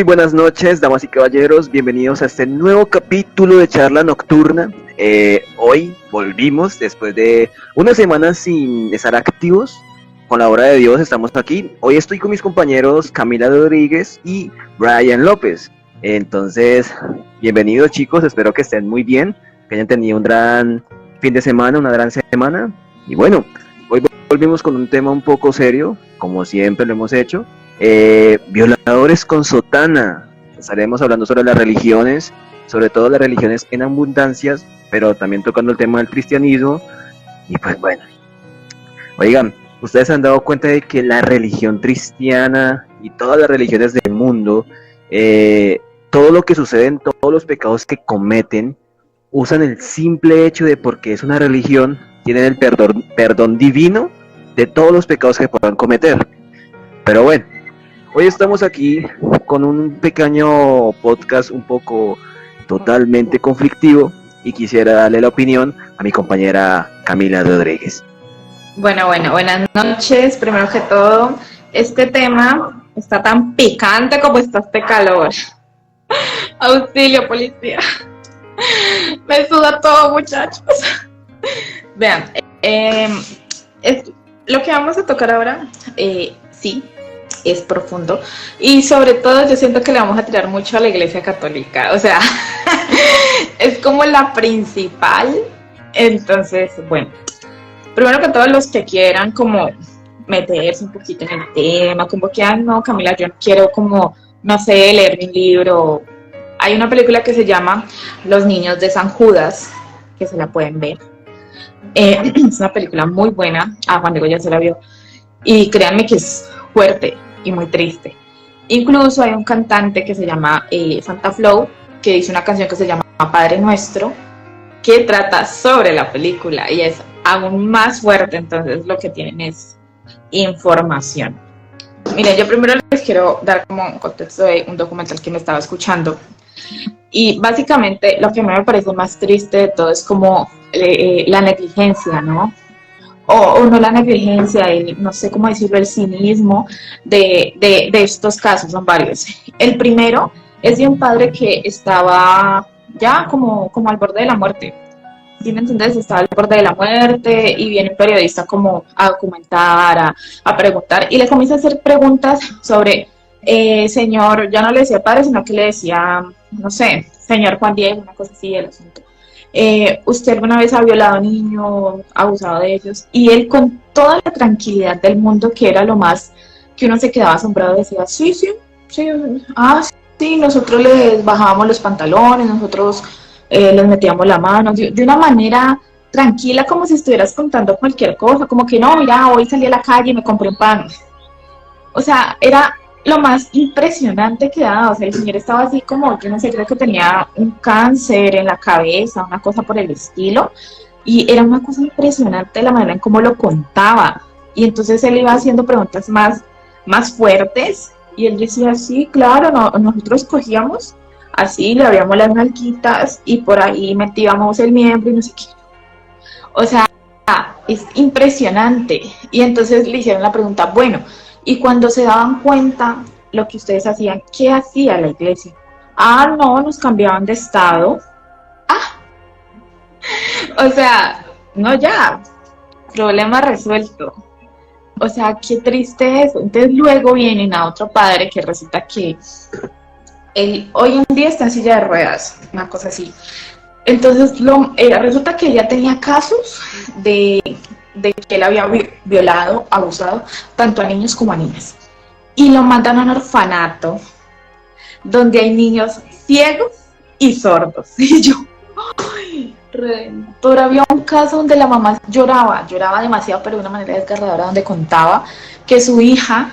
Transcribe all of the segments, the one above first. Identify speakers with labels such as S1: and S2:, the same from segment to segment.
S1: Muy buenas noches, damas y caballeros, bienvenidos a este nuevo capítulo de Charla Nocturna. Hoy volvimos después de una semana sin estar activos. Con la obra de Dios estamos aquí. Hoy estoy con mis compañeros Camila Rodríguez y Brian López. Entonces, bienvenidos chicos, espero que estén muy bien, que hayan tenido un gran fin de semana, una gran semana. Y bueno, hoy volvimos con un tema un poco serio, como siempre lo hemos hecho. Violadores con sotana. Estaremos hablando sobre las religiones, sobre todo las religiones en abundancias, pero también tocando el tema del cristianismo. Y pues bueno, oigan, ustedes se han dado cuenta de que la religión cristiana y todas las religiones del mundo, todo lo que sucede en todos los pecados que cometen, usan el simple hecho de porque es una religión, tienen el perdón divino de todos los pecados que puedan cometer. Pero bueno, hoy estamos aquí con un pequeño podcast un poco totalmente conflictivo y quisiera darle la opinión a mi compañera Camila Rodríguez.
S2: Bueno, buenas noches. Primero que todo, este tema está tan picante como está este calor. Auxilio, policía. Me suda todo, muchachos. Vean, lo que vamos a tocar ahora, sí, es profundo. Y sobre todo yo siento que le vamos a tirar mucho a la Iglesia Católica. O sea, es como la principal. Entonces, bueno, primero que todos los que quieran como meterse un poquito en el tema, como que, no, Camila, yo no quiero como, no sé, leer un libro. Hay una película que se llama Los Niños de San Judas, que se la pueden ver. Es una película muy buena. Juan Diego ya se la vio. Y créanme que es fuerte y muy triste. Incluso hay un cantante que se llama Santa Flow, que hizo una canción que se llama Padre Nuestro, que trata sobre la película y es aún más fuerte. Entonces lo que tienen es información. Miren, yo primero les quiero dar como un contexto de un documental que me estaba escuchando. Y básicamente lo que a mí me parece más triste de todo es como la negligencia, ¿no? O no la negligencia, no sé cómo decirlo, el cinismo de estos casos. Son varios. El primero es de un padre que estaba ya como al borde de la muerte. ¿Sí me entiendes? Estaba al borde de la muerte y viene un periodista como a documentar, a preguntar, y le comienza a hacer preguntas sobre, señor, ya no le decía padre, sino que le decía, no sé, señor Juan Diego, una cosa así del asunto. ¿Usted alguna vez ha violado a niños, abusado de ellos? Y él, con toda la tranquilidad del mundo, que era lo más que uno se quedaba asombrado, decía, sí, nosotros les bajábamos los pantalones, nosotros les metíamos la mano, de una manera tranquila, como si estuvieras contando cualquier cosa, como que no, mira, hoy salí a la calle y me compré un pan. O sea, era lo más impresionante que daba. O sea, el señor estaba así como, yo no sé, creo que tenía un cáncer en la cabeza, una cosa por el estilo, y era una cosa impresionante la manera en cómo lo contaba. Y entonces él iba haciendo preguntas más fuertes, y él decía, sí, claro, nosotros cogíamos así, le abríamos las nalguitas y por ahí metíamos el miembro y no sé qué. O sea, es impresionante. Y entonces le hicieron la pregunta, bueno, y cuando se daban cuenta lo que ustedes hacían, ¿qué hacía la iglesia? No, nos cambiaban de estado. O sea, no, ya, problema resuelto. O sea, qué triste eso. Entonces luego vienen a otro padre que resulta que él hoy en día está en silla de ruedas, una cosa así. Entonces resulta que ella tenía casos de que él había violado, abusado, tanto a niños como a niñas. Y lo mandan a un orfanato donde hay niños ciegos y sordos. Y yo, ¡ay, redentor! Había un caso donde la mamá lloraba demasiado, pero de una manera desgarradora, donde contaba que su hija,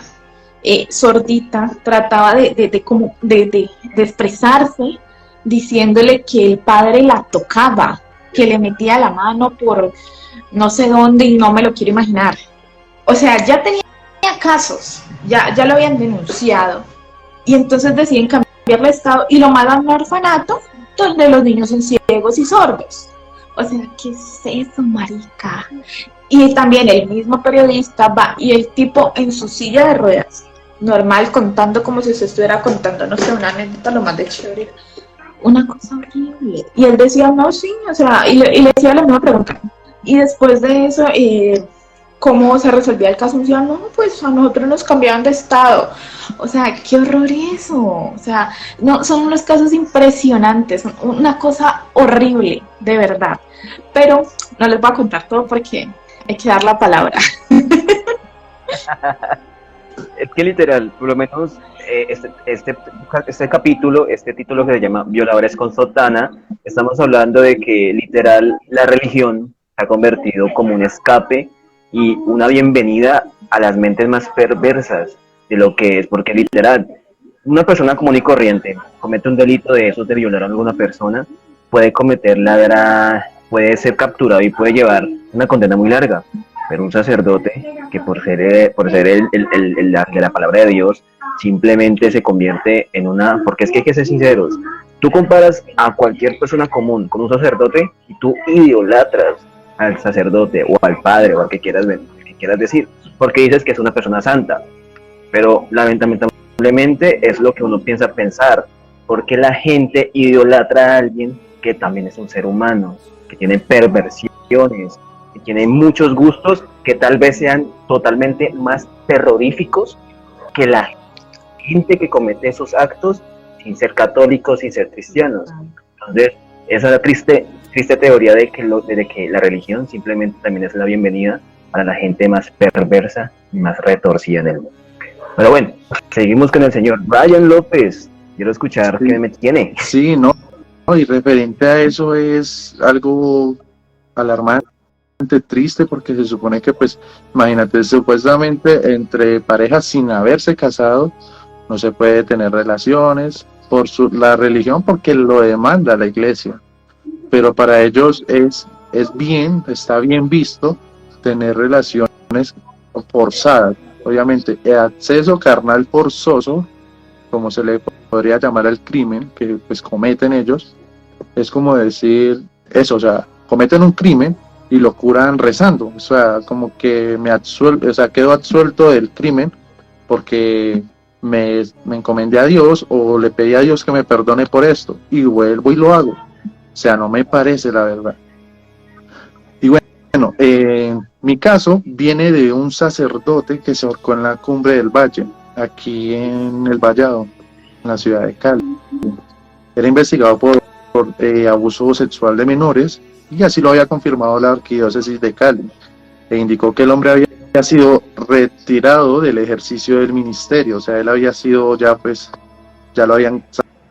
S2: sordita, trataba de expresarse, diciéndole que el padre la tocaba, que le metía la mano por no sé dónde y no me lo quiero imaginar. O sea, ya tenía casos, ya lo habían denunciado, y entonces deciden cambiarle de estado y lo mandan a un orfanato donde los niños son ciegos y sordos. O sea, ¿qué es eso, marica? Y también el mismo periodista va y el tipo en su silla de ruedas normal, contando como si usted estuviera contando, no sé, una anécdota lo más de chévere. Una cosa horrible. Y él decía, no, sí, o sea, y le decía la misma pregunta. Y después de eso, ¿cómo se resolvía el caso? Me decía, no, pues a nosotros nos cambiaban de estado. O sea, qué horror eso. O sea, no, son unos casos impresionantes, una cosa horrible, de verdad. Pero no les voy a contar todo porque hay que dar la palabra.
S1: Es que literal, por lo menos este capítulo, este título que se llama Violadores con Sotana, estamos hablando de que literal la religión se ha convertido como un escape y una bienvenida a las mentes más perversas de lo que es, porque literal, una persona común y corriente comete un delito de esos de violar a alguna persona, puede puede ser capturado y puede llevar una condena muy larga, pero un sacerdote que por ser de la palabra de Dios simplemente se convierte en una, porque es que hay que ser sinceros, tú comparas a cualquier persona común con un sacerdote y tú idolatras al sacerdote o al padre o al que quieras decir, porque dices que es una persona santa, pero lamentablemente es lo que uno piensa pensar, porque la gente idolatra a alguien que también es un ser humano, que tiene perversiones, que tiene muchos gustos que tal vez sean totalmente más terroríficos que la gente que comete esos actos sin ser católicos, sin ser cristianos. Entonces, esa es la triste teoría de que la religión simplemente también es la bienvenida para la gente más perversa y más retorcida en el mundo. Pero bueno, seguimos con el señor Brian López. Quiero escuchar
S3: Sí,
S1: qué me tiene.
S3: sí, no, y referente a eso es algo alarmante, triste, porque se supone que, pues, imagínate, supuestamente entre parejas sin haberse casado no se puede tener relaciones por la religión, porque lo demanda la iglesia, pero para ellos está bien visto tener relaciones forzadas. Obviamente, el acceso carnal forzoso, como se le podría llamar al crimen que pues cometen ellos, es como decir eso, o sea, cometen un crimen y lo curan rezando, o sea, como que o sea, quedo absuelto del crimen porque me encomendé a Dios o le pedí a Dios que me perdone por esto y vuelvo y lo hago. O sea, no me parece, la verdad. Y bueno, mi caso viene de un sacerdote que se ahorcó en la cumbre del Valle, aquí en el Vallado, en la ciudad de Cali. Era investigado por abuso sexual de menores, y así lo había confirmado la arquidiócesis de Cali. E indicó que el hombre había sido retirado del ejercicio del ministerio, o sea, él había sido ya lo habían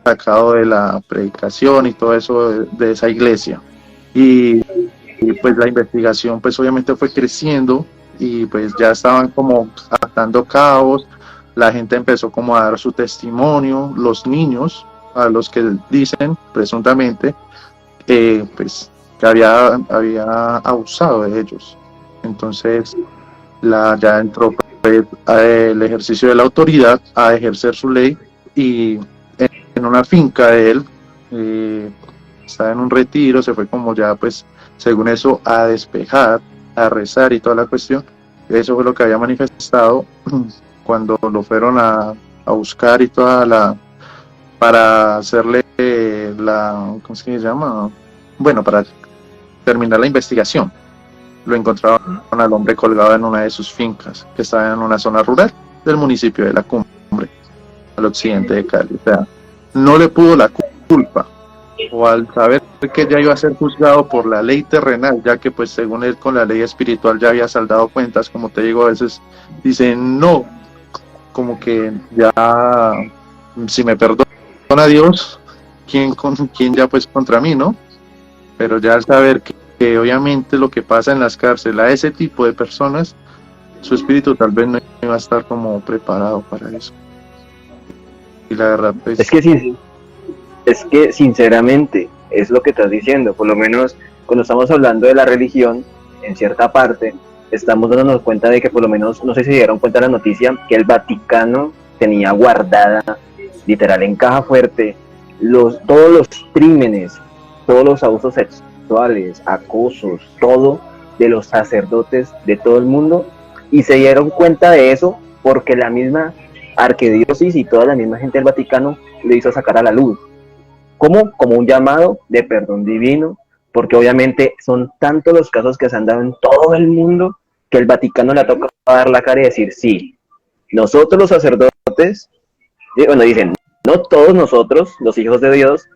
S3: sacado de la predicación y todo eso de esa iglesia. Y pues la investigación pues obviamente fue creciendo y pues ya estaban como atando cabos, la gente empezó como a dar su testimonio, los niños a los que dicen presuntamente pues que había abusado de ellos. Entonces ya entró pues, el ejercicio de la autoridad a ejercer su ley, y en una finca de él estaba en un retiro, se fue como ya pues según eso a despejar, a rezar y toda la cuestión. Eso fue lo que había manifestado cuando lo fueron a buscar y para hacerle ¿cómo se llama? Bueno, para terminar la investigación. Lo encontraron al hombre colgado en una de sus fincas, que estaba en una zona rural del municipio de La Cumbre, al occidente de Cali. O sea, no le pudo la culpa, o al saber que ya iba a ser juzgado por la ley terrenal, ya que pues según él con la ley espiritual ya había saldado cuentas, como te digo, a veces dicen no, como que ya, si me perdona Dios, ¿quién ya pues contra mí, no? Pero ya al saber que obviamente lo que pasa en las cárceles a ese tipo de personas, su espíritu tal vez no iba a estar como preparado para eso. Y la verdad pues...
S1: Es que sinceramente es lo que estás diciendo, por lo menos cuando estamos hablando de la religión, en cierta parte, estamos dándonos cuenta de que por lo menos, no sé si se dieron cuenta de la noticia, que el Vaticano tenía guardada, literal en caja fuerte, todos los crímenes, todos los abusos sexuales, acosos, todo de los sacerdotes de todo el mundo, y se dieron cuenta de eso porque la misma arquidiócesis y toda la misma gente del Vaticano lo hizo sacar a la luz. ¿Cómo? Como un llamado de perdón divino, porque obviamente son tantos los casos que se han dado en todo el mundo que el Vaticano le ha tocado dar la cara y decir, sí, nosotros los sacerdotes, bueno, dicen, no todos nosotros, los hijos de Dios,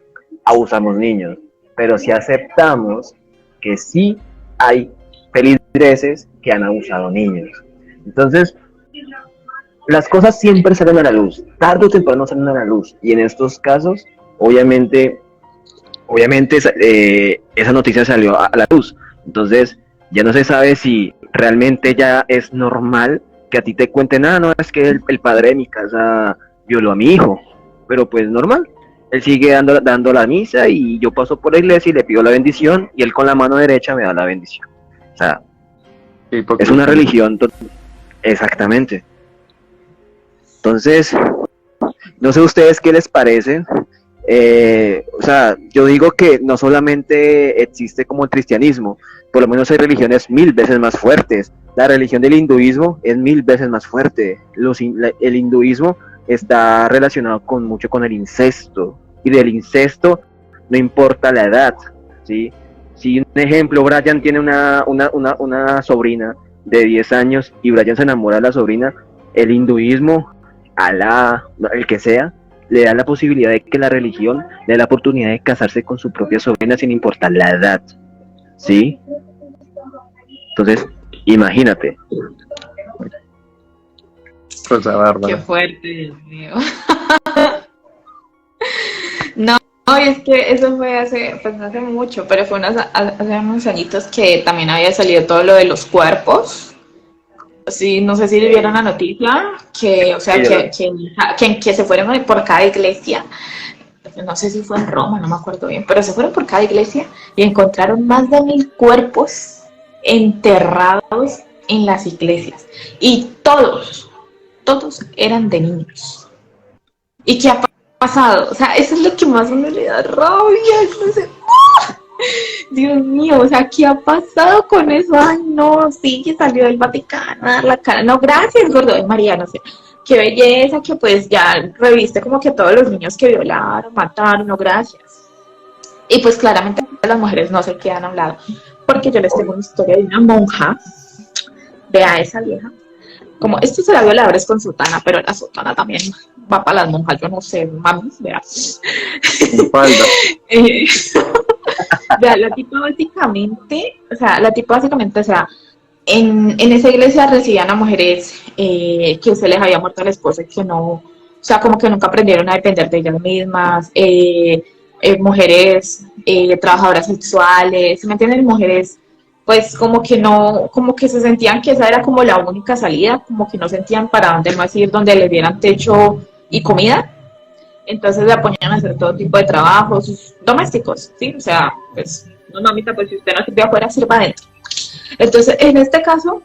S1: abusamos niños, pero sí aceptamos que sí hay feligreses que han abusado niños. Entonces, las cosas siempre salen a la luz, tarde o temprano salen a la luz, y en estos casos, obviamente esa noticia salió a la luz. Entonces, ya no se sabe si realmente ya es normal que a ti te cuenten, no, es que el padre de mi casa violó a mi hijo, pero pues normal. Él sigue dando la misa y yo paso por la iglesia y le pido la bendición y él con la mano derecha me da la bendición. O sea, sí, es una religión. Exactamente. Entonces, no sé ustedes qué les parece. O sea, yo digo que no solamente existe como el cristianismo, por lo menos hay religiones 1000 veces más fuertes. La religión del hinduismo es 1000 veces más fuerte. El hinduismo está relacionado mucho con el incesto, y del incesto no importa la edad, ¿sí? Si un ejemplo, Brian tiene una sobrina de 10 años y Brian se enamora de la sobrina, el hinduismo, Alá, el que sea, le da la posibilidad de que la religión le da la oportunidad de casarse con su propia sobrina sin importar la edad, ¿sí? Entonces, imagínate.
S3: Cosa bárbara.
S2: Qué fuerte, Dios mío. No, es que eso fue no hace mucho, pero fue hace unos añitos que también había salido todo lo de los cuerpos. Sí, no sé si vieron la noticia, que, o sea, que se fueron por cada iglesia, no sé si fue en Roma, no me acuerdo bien, pero se fueron por cada iglesia y encontraron más de 1000 cuerpos enterrados en las iglesias. Y todos eran de niños. ¿Y qué ha pasado? O sea, eso es lo que más me le da rabia. Entonces, Dios mío, o sea, ¿qué ha pasado con eso? Ay, no, sí, que salió del Vaticano a dar la cara. No, gracias, gordo. Ay, María, no sé. Qué belleza que pues ya reviste como que todos los niños que violaron, mataron, no, gracias. Y pues claramente las mujeres no se quedan a un lado, porque yo les tengo una historia de una monja, vea esa vieja, como esto será violadores con sotana, pero la sotana también va para las monjas, yo no sé, mami, vea. Vea, la tipa básicamente, o sea, en esa iglesia recibían a mujeres que se les había muerto el esposo y que no, o sea, como que nunca aprendieron a depender de ellas mismas, mujeres trabajadoras sexuales, ¿me entienden? Mujeres, pues como que no, como que se sentían que esa era como la única salida, como que no sentían para dónde más ir, donde les dieran techo y comida. Entonces la ponían a hacer todo tipo de trabajos domésticos, ¿sí? O sea, pues, no, mamita, pues si usted no sirve afuera, sirva adentro. Entonces, en este caso,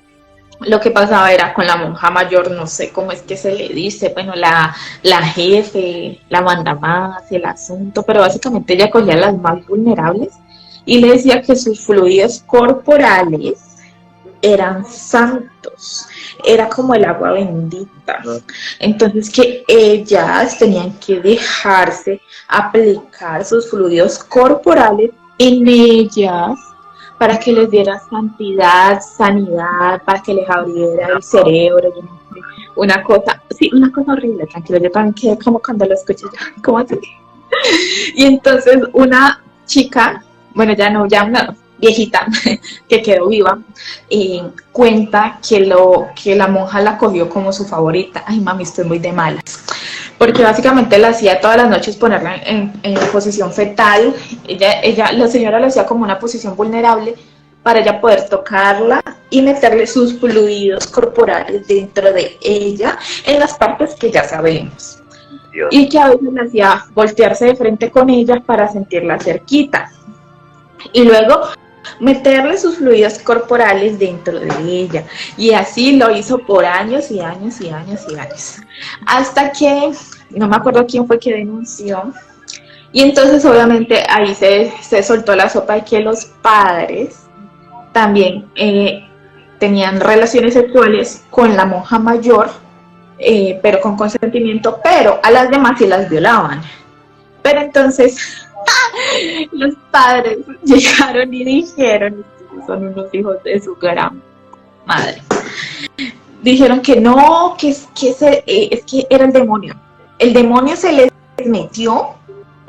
S2: lo que pasaba era con la monja mayor, no sé cómo es que se le dice, bueno, la jefe, la mandamás, el asunto, pero básicamente ella cogía a las más vulnerables y le decía que sus fluidos corporales eran santos, era como el agua bendita. Entonces que ellas tenían que dejarse aplicar sus fluidos corporales en ellas para que les diera santidad, sanidad, para que les abriera el cerebro, una cosa horrible, tranquilo, yo también quedé como cuando lo escuché, como así. Y entonces una chica, bueno, ya no, viejita, que quedó viva, cuenta que la monja la cogió como su favorita. Ay, mami, estoy muy de malas. Porque básicamente la hacía todas las noches ponerla en posición fetal. La señora la hacía como una posición vulnerable para ella poder tocarla y meterle sus fluidos corporales dentro de ella en las partes que ya sabemos. Dios. Y que a veces la hacía voltearse de frente con ella para sentirla cerquita. Y luego meterle sus fluidos corporales dentro de ella. Y así lo hizo por años y años y años y años. Hasta que, no me acuerdo quién fue que denunció. Y entonces obviamente ahí se soltó la sopa de que los padres también tenían relaciones sexuales con la monja mayor pero con consentimiento, pero a las demás sí las violaban. Pero entonces los padres llegaron y dijeron, son unos hijos de su gran madre, dijeron que no, es que era el demonio. El demonio se les metió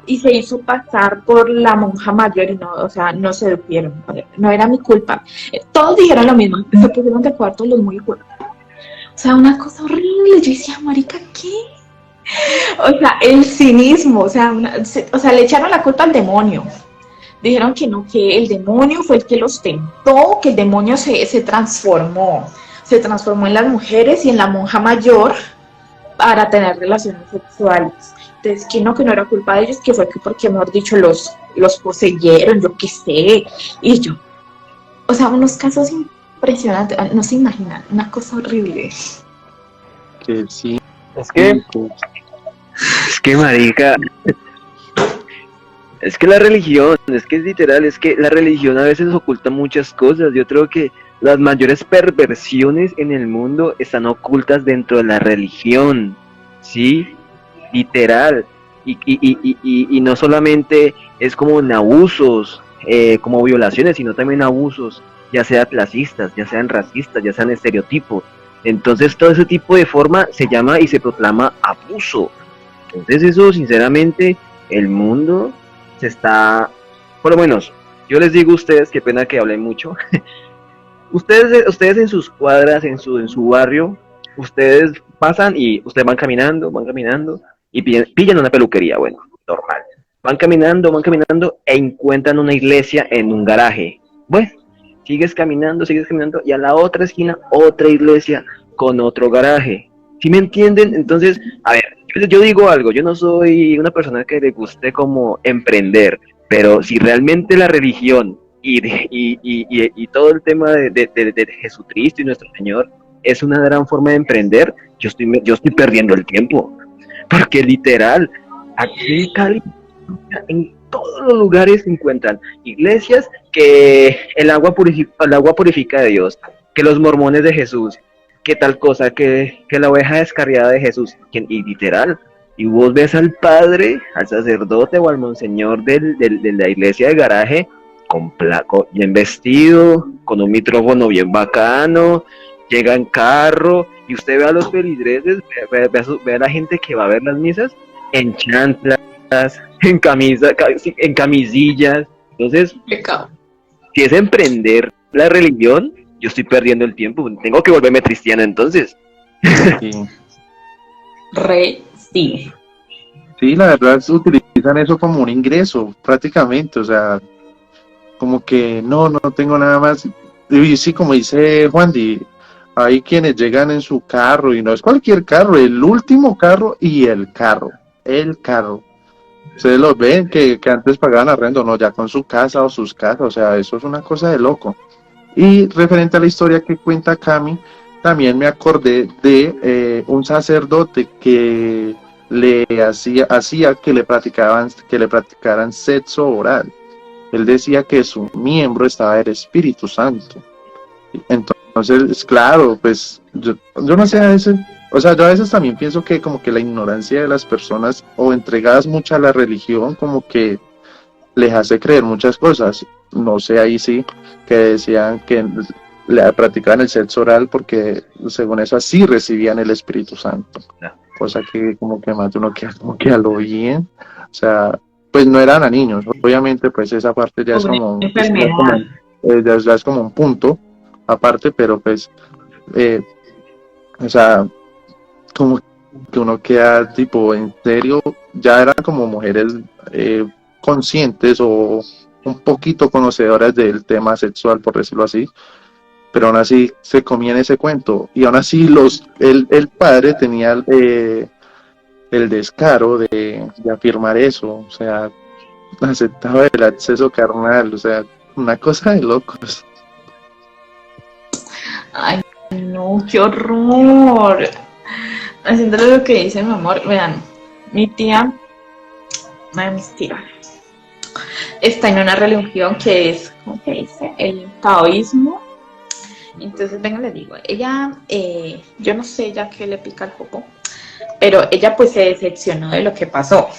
S2: y se hizo pasar por la monja mayor y no, o sea, no se supieron, no era mi culpa. Todos dijeron lo mismo, se pusieron de acuerdo los muy fuertes. O sea, una cosa horrible. Yo decía, marica, ¿qué? O sea, el cinismo, o sea, le echaron la culpa al demonio. Dijeron que no, que el demonio fue el que los tentó, que el demonio se transformó en las mujeres y en la monja mayor para tener relaciones sexuales. Entonces, que no era culpa de ellos, que fue que porque, mejor dicho, los poseyeron, yo qué sé. Y yo, o sea, unos casos impresionantes, no se imaginan, una cosa horrible.
S3: Que sí.
S1: Es que, marica, es que la religión, es que es literal, es que la religión a veces oculta muchas cosas. Yo creo que las mayores perversiones en el mundo están ocultas dentro de la religión, ¿sí? Literal. Y no solamente es como en abusos, como violaciones, sino también abusos, ya sean clasistas, ya sean racistas, ya sean estereotipos. Entonces todo ese tipo de forma se llama y se proclama abuso. Entonces eso, sinceramente, el mundo se está, por lo menos, yo les digo a ustedes, qué pena que hablen mucho, ustedes en sus cuadras, en su barrio, ustedes pasan y ustedes van caminando y pillan una peluquería, bueno, normal. Van caminando e encuentran una iglesia en un garaje. Bueno, sigues caminando y a la otra esquina otra iglesia con otro garaje. ¿Sí me entienden? Entonces, a ver, yo digo algo, yo no soy una persona que le guste como emprender, pero si realmente la religión y todo el tema de Jesucristo y nuestro Señor es una gran forma de emprender, yo estoy perdiendo el tiempo, porque literal, aquí en Cali, en todos los lugares se encuentran iglesias que el agua purifica de Dios, que los mormones de Jesús, que tal cosa, que la oveja descarriada de Jesús, y literal, y vos ves al padre, al sacerdote o al monseñor de la iglesia de garaje, con placo, bien vestido, con un micrófono bien bacano, llega en carro, y usted ve a los feligreses, ve a la gente que va a ver las misas, en chanclas, en camisa, en camisillas. Entonces, si es emprender la religión, yo estoy perdiendo el tiempo, tengo que volverme cristiana entonces.
S3: Sí.
S2: Sí.
S3: Sí, la verdad utilizan eso como un ingreso, prácticamente, o sea, como que no tengo nada más. Y sí, como dice Juan Di, hay quienes llegan en su carro, y no es cualquier carro, el último carro y el carro. Ustedes los ven que antes pagaban arrendo, no, ya con su casa o sus casas, o sea, eso es una cosa de loco. Y referente a la historia que cuenta Cami, también me acordé de un sacerdote que le hacía que le practicaran sexo oral. Él decía que su miembro estaba el Espíritu Santo. Entonces, claro, pues yo no sé, a veces, o sea, yo a veces también pienso que como que la ignorancia de las personas o entregadas mucho a la religión como que les hace creer muchas cosas. No sé, ahí sí, que decían que le practicaban el sexo oral porque según eso así recibían el Espíritu Santo. Cosa que como que más uno queda como que a lo bien, o sea, pues no eran a niños, obviamente pues esa parte ya es como, ya es como un punto aparte, pero pues, o sea, como que uno queda tipo, en serio, ya eran como mujeres conscientes o un poquito conocedoras del tema sexual, por decirlo así, pero aún así se comían ese cuento, y aún así el padre tenía el descaro de afirmar eso, o sea, aceptaba el acceso carnal, o sea, una cosa de locos.
S2: Ay, no, qué horror. Haciéndole lo que dice mi amor, vean, mi tía, una de mis tías, está en una religión que es, ¿cómo se dice? El taoísmo. Entonces, venga, les digo, ella, yo no sé ya qué le pica el coco, pero ella pues se decepcionó de lo que pasó.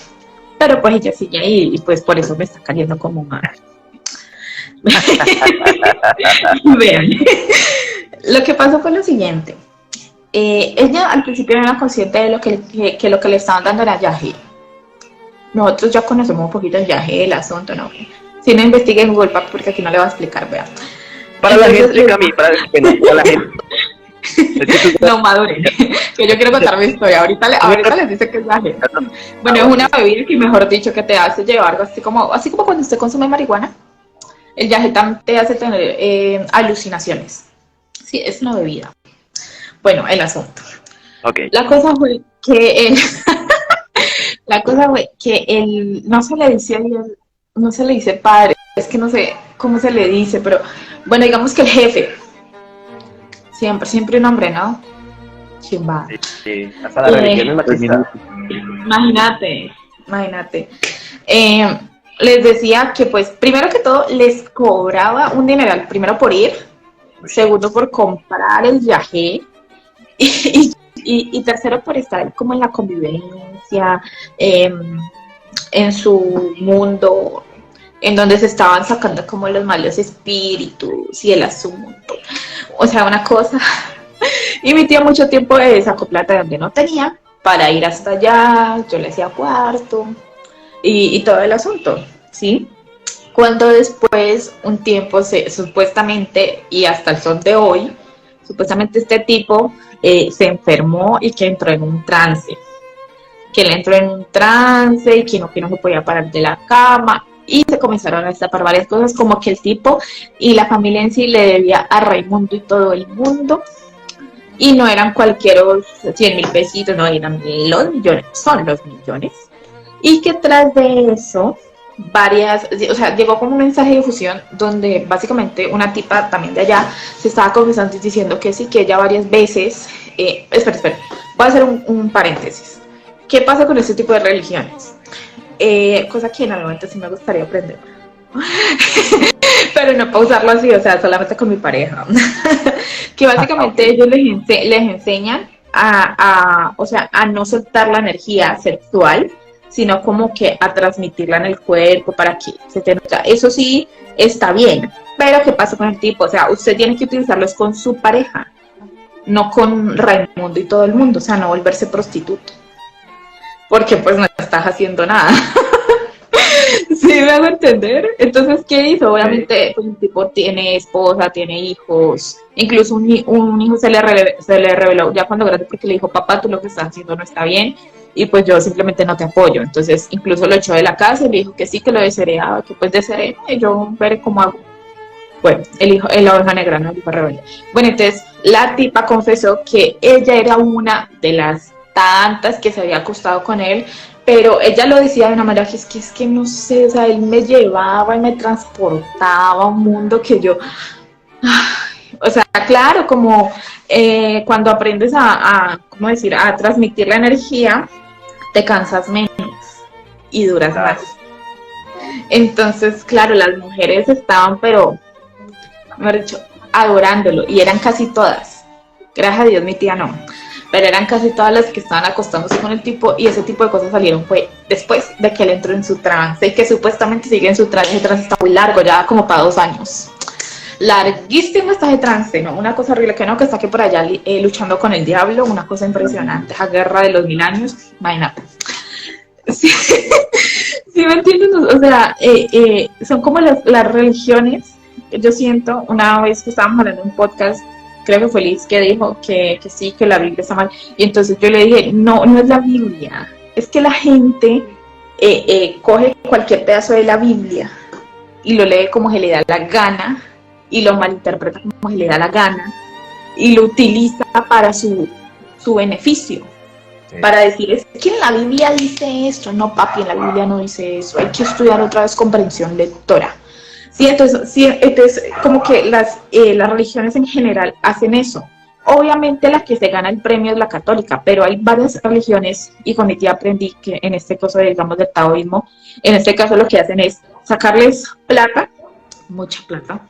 S2: Pero pues ella sigue ahí y pues por eso me está cayendo como mal. Vean, lo que pasó fue lo siguiente. Ella al principio no era consciente de que lo que le estaban dando era yaje. Nosotros ya conocemos un poquito el yaje del asunto, ¿no? Si no investiguen en Google Maps, porque aquí no le va a explicar, vean.
S1: Para entonces, la gente, Cami, para la gente.
S2: No maduren, que yo quiero contar mi historia. Ahorita les dice que es yaje. Bueno, es una bebida que, mejor dicho, que te hace llevar algo así como cuando usted consume marihuana. El yaje también te hace tener alucinaciones. Sí, es una bebida. Bueno, el asunto.
S1: Okay.
S2: La cosa fue que él no se le dice no se le dice padre, es que no sé cómo se le dice, pero bueno, digamos que el jefe, siempre un hombre, ¿no? Chimba.
S1: Sí, hasta la religión es machista.
S2: Imagínate. Les decía que pues, primero que todo, les cobraba un dineral, primero por ir, segundo por comprar el viaje, y tercero por estar como en la convivencia, en su mundo, en donde se estaban sacando como los malos espíritus y el asunto. O sea, una cosa. Y mi tía mucho tiempo sacó plata de donde no tenía para ir hasta allá, yo le hacía cuarto y todo el asunto, ¿sí? Cuando después, un tiempo, supuestamente, y hasta el sol de hoy, supuestamente este tipo se enfermó y que entró en un trance. Que él entró en un trance y que no se podía parar de la cama. Y se comenzaron a destapar varias cosas, como que el tipo y la familia en sí le debía a Raimundo y todo el mundo. Y no eran cualquier 100,000 pesitos, no, eran los millones, son los millones. Y que tras de eso, llegó como un mensaje de difusión donde básicamente una tipa también de allá se estaba confesando y diciendo que sí, que ella varias veces, espera, voy a hacer un paréntesis. ¿Qué pasa con este tipo de religiones? Cosa que en algún momento sí me gustaría aprender. Pero no para usarlo así, o sea, solamente con mi pareja. Que básicamente ellos les enseñan a no soltar la energía sexual, sino como que a transmitirla en el cuerpo para que se te nota. Eso sí está bien, pero ¿qué pasa con el tipo? O sea, usted tiene que utilizarlos con su pareja, no con Raimundo y todo el mundo, o sea, no volverse prostituto, porque pues no estás haciendo nada. ¿Sí me hago entender? Entonces, ¿qué hizo? Obviamente, pues, el tipo tiene esposa, tiene hijos, incluso un hijo se le reveló ya cuando grande porque le dijo, papá, tú lo que estás haciendo no está bien, y pues yo simplemente no te apoyo. Entonces, incluso lo echó de la casa y le dijo que sí, que lo deseaba, que pues desearía, y yo veré cómo hago. Bueno, la oveja negra, no el hijo rebelde. Bueno, entonces, la tipa confesó que ella era una de las tantas que se había acostado con él, pero ella lo decía de una manera que es que no sé, o sea, él me llevaba y me transportaba a un mundo que yo, o sea, claro, como cuando aprendes ¿cómo decir?, a transmitir la energía, te cansas menos y duras más. Entonces, claro, las mujeres estaban, pero, mejor dicho, adorándolo, y eran casi todas. Gracias a Dios mi tía no, pero eran casi todas las que estaban acostándose con el tipo, y ese tipo de cosas salieron fue después de que él entró en su trance, y que supuestamente sigue en su trance. Ese trance está muy largo, ya como para 2 años. Larguísimo está ese trance, ¿no? Una cosa horrible, que está aquí por allá luchando con el diablo, una cosa impresionante, esa guerra de los 1000 años, imagínate. Sí, ¿sí me entiendes? O sea, son como las religiones. Yo siento, una vez que estábamos hablando en un podcast, creo que fue Liz que dijo que sí, que la Biblia está mal, y entonces yo le dije, no es la Biblia, es que la gente coge cualquier pedazo de la Biblia y lo lee como se le da la gana, y lo malinterpreta como se le da la gana, y lo utiliza para su beneficio. Sí. Para decir, es que en la Biblia dice esto. No, papi, en la Biblia no dice eso, hay que estudiar otra vez comprensión lectora. Sí, entonces como que las religiones en general hacen eso. Obviamente la que se gana el premio es la católica, pero hay varias religiones, y con mi tía aprendí que en este caso, digamos, del taoísmo, en este caso lo que hacen es sacarles plata, mucha plata,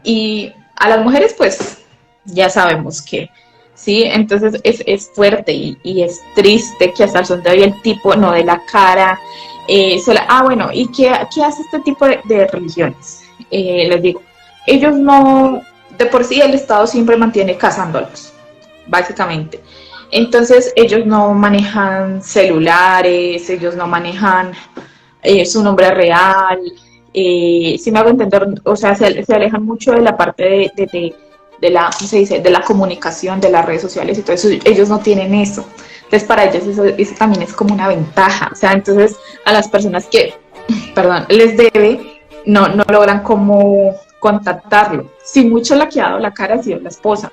S2: y A las mujeres, pues, ya sabemos que, ¿sí? Entonces es fuerte y es triste que hasta el son de hoy el tipo no de la cara. Bueno, ¿y qué hace este tipo de religiones? Les digo, ellos no, de por sí el Estado siempre mantiene cazándolos, básicamente. Entonces ellos no manejan celulares, ellos no manejan su nombre real, si me hago entender, o sea, se alejan mucho de la parte de la, ¿cómo se dice?, de la comunicación, de las redes sociales y todo eso, ellos no tienen eso. Entonces para ellos eso también es como una ventaja, o sea, entonces a las personas que, perdón, les debe, no logran como contactarlo. Si mucho le ha quedado la cara ha sido la esposa,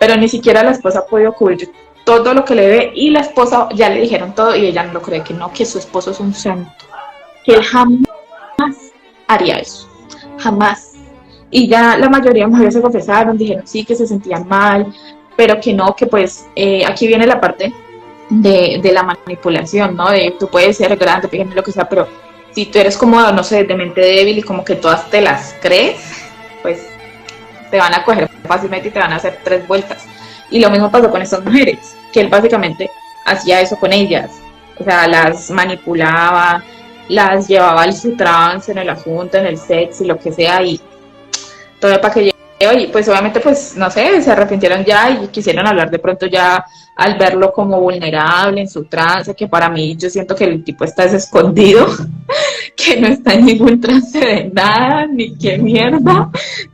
S2: pero ni siquiera la esposa ha podido cubrir todo lo que le debe y la esposa ya le dijeron todo y ella no lo cree, que no, que su esposo es un santo, que él jamás haría eso, jamás. Y ya la mayoría de mujeres se confesaron, dijeron sí, que se sentían mal, pero que no, que pues aquí viene la parte de la manipulación, ¿no? De tú puedes ser grande, pequeño, lo que sea, pero si tú eres como, no sé, de mente débil y como que todas te las crees, pues te van a coger fácilmente y te van a hacer 3 vueltas. Y lo mismo pasó con estas mujeres, que él básicamente hacía eso con ellas, o sea, las manipulaba, las llevaba al su trance, en el asunto, en el sexo y lo que sea, y todo para que llegue, y pues obviamente pues no sé, se arrepintieron ya y quisieron hablar de pronto ya al verlo como vulnerable en su trance, que para mí yo siento que el tipo está escondido, que no está en ningún trance de nada, ni qué mierda,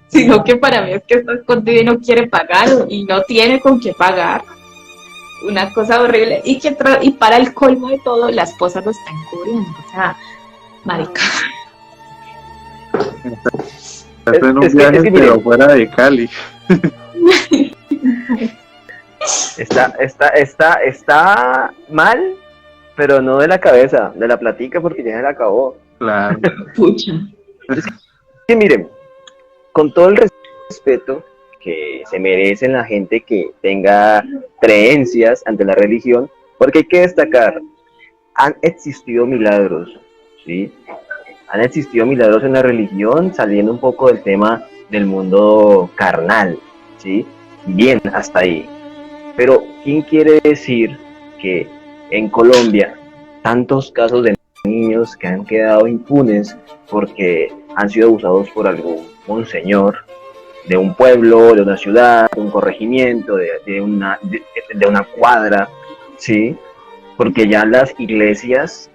S2: sino que para mí es que está escondido y no quiere pagar y no tiene con qué pagar. Una cosa horrible, y para el colmo de todo, la esposa lo está encubriendo, o sea, marica.
S3: Está en un viaje, pero fuera de Cali.
S1: Está mal, pero no de la cabeza, de la platica, porque ya se la acabó.
S3: Claro.
S2: Pucha.
S1: Es que miren, con todo el respeto que se merecen la gente que tenga creencias ante la religión, porque hay que destacar, han existido milagros, ¿sí? Han existido milagros en la religión, saliendo un poco del tema del mundo carnal, ¿sí? Bien, hasta ahí. Pero, ¿quién quiere decir que en Colombia tantos casos de niños que han quedado impunes porque han sido abusados por algún monseñor de un pueblo, de una ciudad, de un corregimiento, de una cuadra, ¿sí? Porque ya las iglesias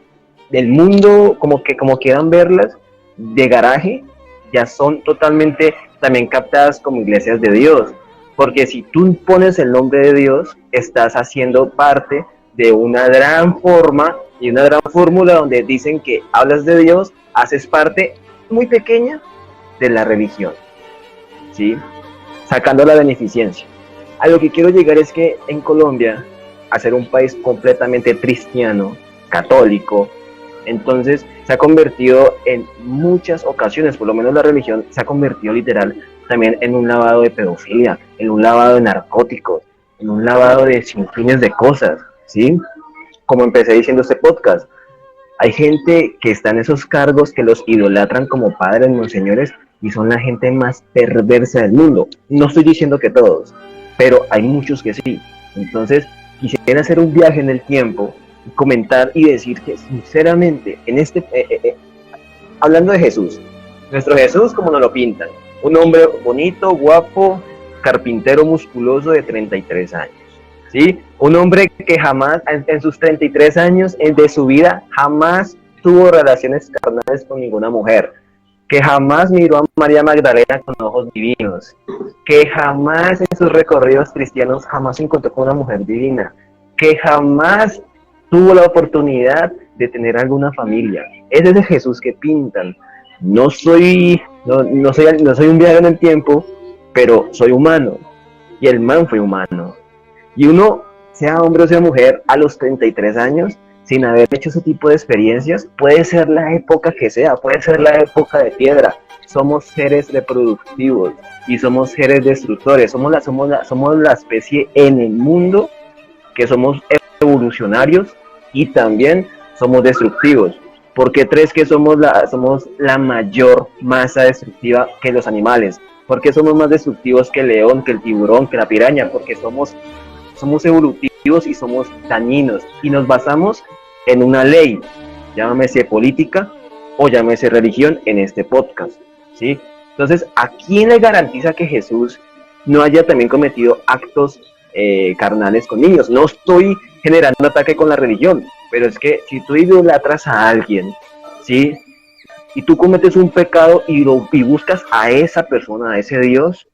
S1: del mundo, como quieran verlas, de garaje, ya son totalmente también captadas como iglesias de Dios. Porque si tú pones el nombre de Dios, estás haciendo parte de una gran forma y una gran fórmula donde dicen que hablas de Dios, haces parte muy pequeña de la religión, ¿sí? Sacando la beneficencia. A lo que quiero llegar es que en Colombia, a ser un país completamente cristiano, católico, entonces se ha convertido en muchas ocasiones, por lo menos la religión se ha convertido literal también en un lavado de pedofilia, en un lavado de narcóticos, en un lavado de sin fines de cosas, ¿sí? Como empecé diciendo este podcast, hay gente que está en esos cargos que los idolatran como padres, monseñores, y son la gente más perversa del mundo. No estoy diciendo que todos, pero hay muchos que sí. Entonces, quisiera hacer un viaje en el tiempo, comentar y decir que sinceramente, hablando de Jesús, nuestro Jesús como nos lo pintan, un hombre bonito, guapo, carpintero musculoso de 33 años, ¿sí? Un hombre que jamás, en sus 33 años de su vida, jamás tuvo relaciones carnales con ninguna mujer, que jamás miró a María Magdalena con ojos divinos, que jamás en sus recorridos cristianos jamás se encontró con una mujer divina, que jamás tuvo la oportunidad de tener alguna familia. Es ese Jesús que pintan. No soy un viajero en el tiempo, pero soy humano, y el man fue humano. Y uno, sea hombre o sea mujer, a los 33 años, sin haber hecho ese tipo de experiencias, puede ser la época que sea, puede ser la época de piedra. Somos seres reproductivos y somos seres destructores. Somos la especie en el mundo que somos evolucionarios y también somos destructivos. ¿Por qué crees que somos la mayor masa destructiva que los animales? ¿Por qué somos más destructivos que el león, que el tiburón, que la piraña? Porque somos evolutivos y somos dañinos y nos basamos en una ley, llámese política o llámese religión en este podcast, ¿sí? Entonces, ¿a quién le garantiza que Jesús no haya también cometido actos carnales con niños? No estoy generando un ataque con la religión, pero es que si tú idolatras a alguien, ¿sí? Y tú cometes un pecado y buscas a esa persona, a ese Dios,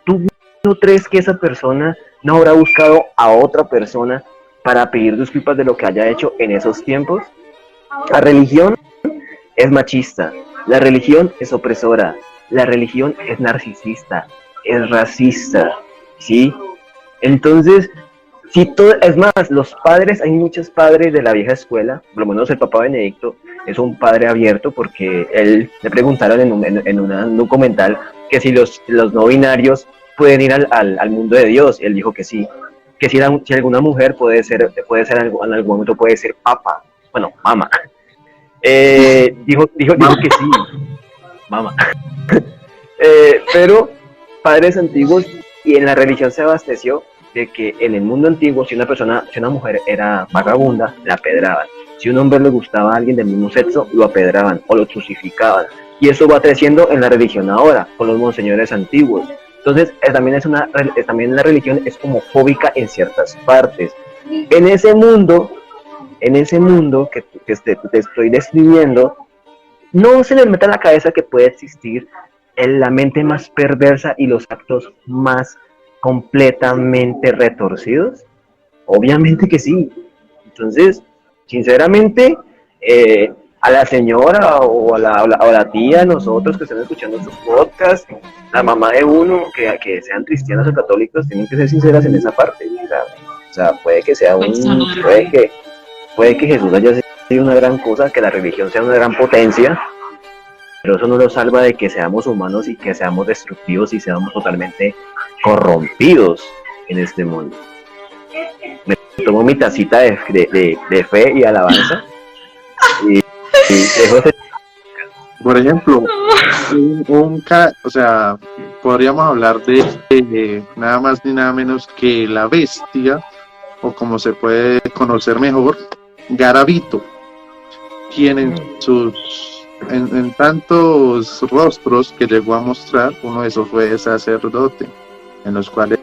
S1: ¿tú no crees que esa persona no habrá buscado a otra persona para pedir disculpas de lo que haya hecho en esos tiempos? La religión es machista, la religión es opresora, la religión es narcisista, es racista, ¿sí? Entonces, si todo, es más, los padres, hay muchos padres de la vieja escuela, por lo menos el papá Benedicto es un padre abierto porque él le preguntaron en un documental que si los no binarios pueden ir al mundo de Dios, y él dijo que sí, que si alguna mujer en algún momento puede ser papa, bueno, mama. Dijo que sí, mama. Pero padres antiguos y en la religión se abasteció de que en el mundo antiguo si una mujer era vagabunda, la apedraban. Si un hombre le gustaba a alguien del mismo sexo, lo apedraban o lo crucificaban. Y eso va creciendo en la religión ahora, con los monseñores antiguos. Entonces, también la religión es homofóbica en ciertas partes. En ese mundo que te estoy describiendo, no se les meta en la cabeza que puede existir en la mente más perversa y los actos más completamente retorcidos. Obviamente que sí. Entonces, sinceramente, a la señora o la tía, nosotros que están escuchando estos podcasts, la mamá de uno, que sean cristianos o católicos, tienen que ser sinceras en esa parte. O sea, puede que sea puede que Jesús haya sido una gran cosa, que la religión sea una gran potencia, pero eso no lo salva de que seamos humanos y que seamos destructivos y seamos totalmente corrompidos en este mundo. Me tomo mi tacita de fe y alabanza y dejo ese...
S3: Por ejemplo, o sea, podríamos hablar de nada más ni nada menos que la bestia, o como se puede conocer mejor, Garavito, quien en tantos rostros que llegó a mostrar, uno de esos fue sacerdote, en los cuales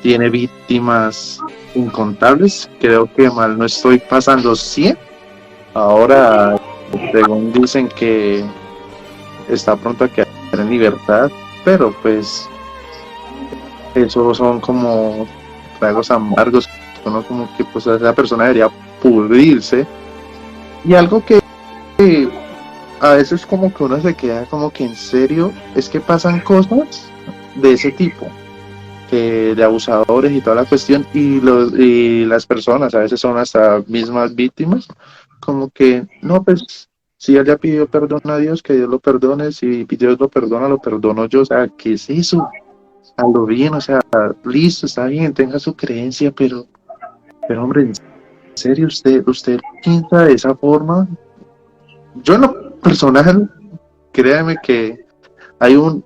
S3: tiene víctimas incontables. Creo que mal no estoy pasando 100. Ahora, según dicen que está pronto a quedar en libertad, pero pues esos son como tragos amargos, uno como que pues esa persona debería pudrirse. Y algo que a veces como que uno se queda como que en serio, es que pasan cosas de ese tipo, de abusadores y toda la cuestión, y las personas a veces son hasta mismas víctimas, como que no, pues si él ya pidió perdón a Dios, que Dios lo perdone, si Dios lo perdona, lo perdono yo. O sea, ¿qué es eso? A lo bien, o sea, listo, está bien, tenga su creencia, pero hombre, en serio, usted piensa de esa forma. Yo en lo personal, créame que hay un